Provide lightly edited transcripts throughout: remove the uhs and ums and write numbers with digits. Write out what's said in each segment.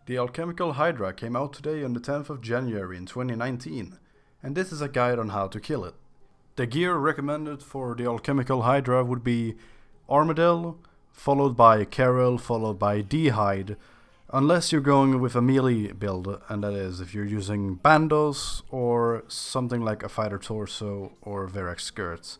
The Alchemical Hydra came out today on the 10th of January in 2019, and this is a guide on how to kill it. The gear recommended for the Alchemical Hydra would be Armadillo, followed by Carol, followed by D-Hide, unless you're going with a melee build, and that is if you're using Bandos or something like a Fighter Torso or Verax Skirts.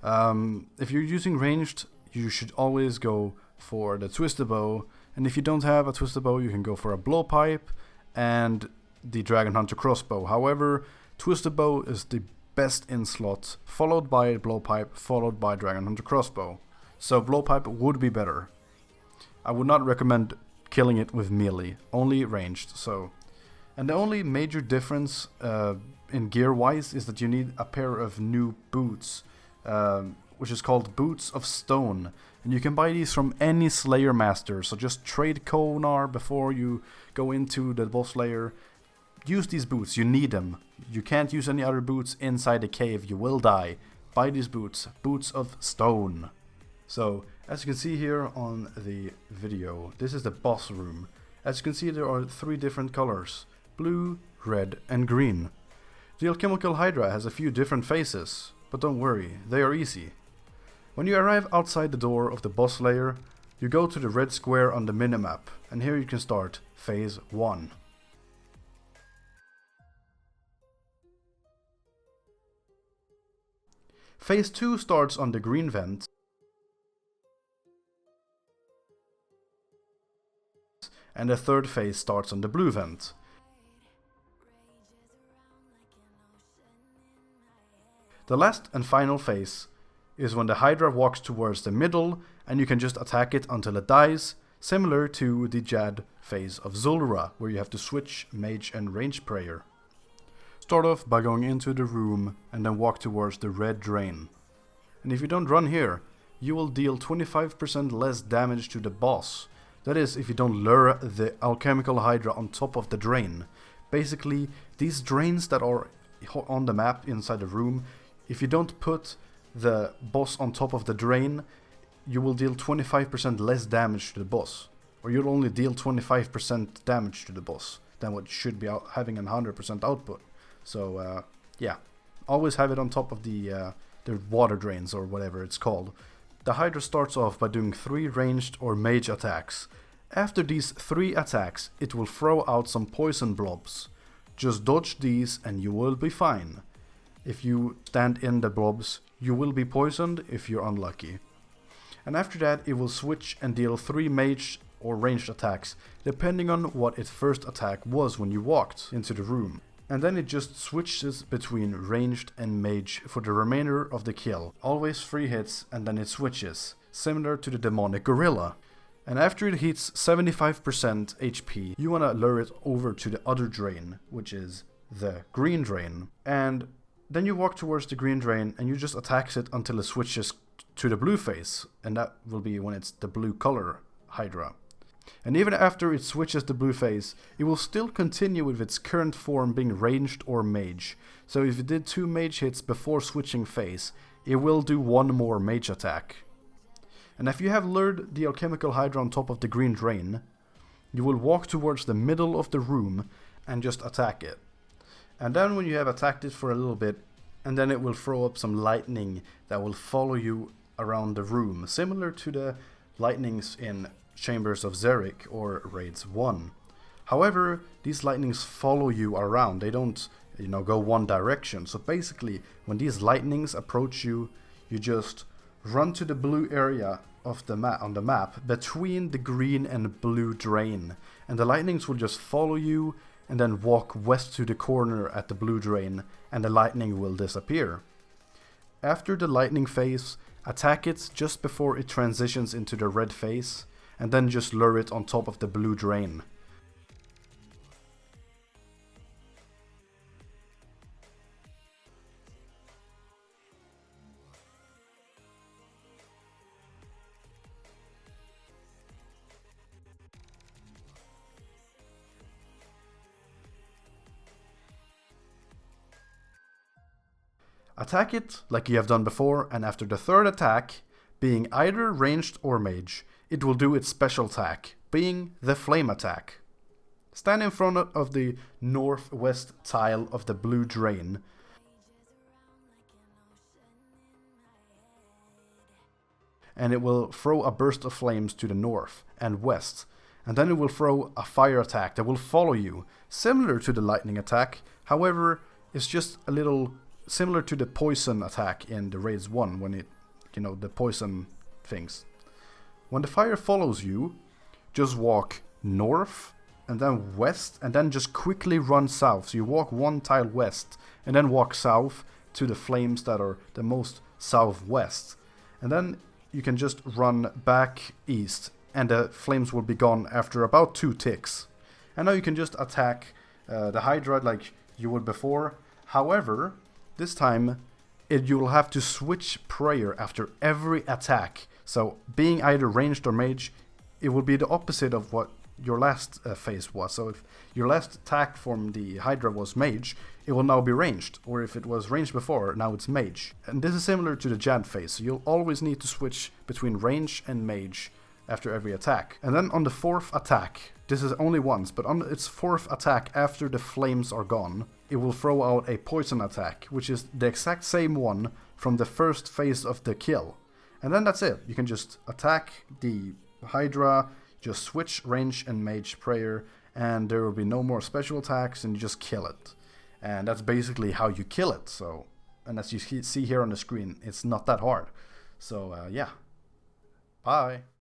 If you're using ranged, you should always go for the Twisted Bow, and if you don't have a Twisted Bow, you can go for a Blowpipe and the Dragon Hunter Crossbow. However, Twisted Bow is the best in slot, followed by Blowpipe, followed by Dragon Hunter Crossbow. So Blowpipe would be better. I would not recommend killing it with melee, only ranged. And the only major difference in gear wise is that you need a pair of new boots, which is called Boots of Stone. And you can buy these from any Slayer Master, so just trade Konar before you go into the boss layer. Use these boots, you need them. You can't use any other boots inside the cave, you will die. Buy these boots, Boots of Stone. So, as you can see here on the video, this is the boss room. As you can see, there are 3 different colors: blue, red and green. The Alchemical Hydra has a few different faces, but don't worry, they are easy. When you arrive outside the door of the boss layer, you go to the red square on the minimap, and here you can start phase 1. Phase 2 starts on the green vent, and the third phase starts on the blue vent. The last and final phase is when the Hydra walks towards the middle and you can just attack it until it dies, similar to the Jad phase of Zulra, where you have to switch Mage and Range Prayer. Start off by going into the room and then walk towards the red drain. And if you don't run here, you will deal 25% less damage to the boss. That is, if you don't lure the Alchemical Hydra on top of the drain. Basically, these drains that are on the map inside the room, if you don't put the boss on top of the drain, you will deal 25% less damage to the boss. Or you'll only deal 25% damage to the boss than what should be having 100% output. So, yeah, always have it on top of the water drains or whatever it's called. The Hydra starts off by doing 3 ranged or mage attacks. After these 3 attacks, it will throw out some poison blobs. Just dodge these and you will be fine. If you stand in the blobs, you will be poisoned if you're unlucky. And after that, it will switch and deal 3 mage or ranged attacks, depending on what its first attack was when you walked into the room. And then it just switches between ranged and mage for the remainder of the kill. Always 3 hits and then it switches, similar to the demonic gorilla. And after it hits 75% HP, you wanna lure it over to the other drain, which is the green drain. And then you walk towards the green drain and you just attack it until it switches to the blue phase. And that will be when it's the blue color Hydra. And even after it switches the blue phase, it will still continue with its current form being ranged or mage. So if it did 2 mage hits before switching phase, it will do 1 more mage attack. And if you have lured the Alchemical Hydra on top of the green drain, you will walk towards the middle of the room and just attack it. And then when you have attacked it for a little bit, and then it will throw up some lightning that will follow you around the room, similar to the lightnings in Chambers of Xeric or Raids 1. However, these lightnings follow you around, they don't, go one direction. So basically, when these lightnings approach you, you just run to the blue area of the on the map between the green and blue drain, and the lightnings will just follow you and then walk west to the corner at the blue drain and the lightning will disappear. After the lightning phase, attack it just before it transitions into the red phase and then just lure it on top of the blue drain. Attack it like you have done before, and after the third attack, being either ranged or mage, it will do its special attack, being the flame attack. stand in front of the northwest tile of the blue drain. And it will throw a burst of flames to the north and west. And then it will throw a fire attack that will follow you, similar to the lightning attack. However, it's just a little similar to the poison attack in the Raids 1, when it, the poison things. When the fire follows you, just walk north and then west and then just quickly run south. So you walk one tile west and then walk south to the flames that are the most southwest. And then you can just run back east and the flames will be gone after about 2 ticks. And now you can just attack the Hydra like you would before. However, this time you will have to switch prayer after every attack. So being either ranged or mage, it will be the opposite of what your last phase was. So if your last attack from the Hydra was mage, it will now be ranged. Or if it was ranged before, now it's mage. And this is similar to the Jad phase. So you'll always need to switch between range and mage after every attack. And then on the 4th attack, this is only once, but on its 4th attack after the flames are gone, it will throw out a poison attack, which is the exact same one from the first phase of the kill. And then that's it. You can just attack the Hydra, just switch range and mage prayer, and there will be no more special attacks, and you just kill it. And that's basically how you kill it. So, and as you see here on the screen, it's not that hard. So yeah, bye.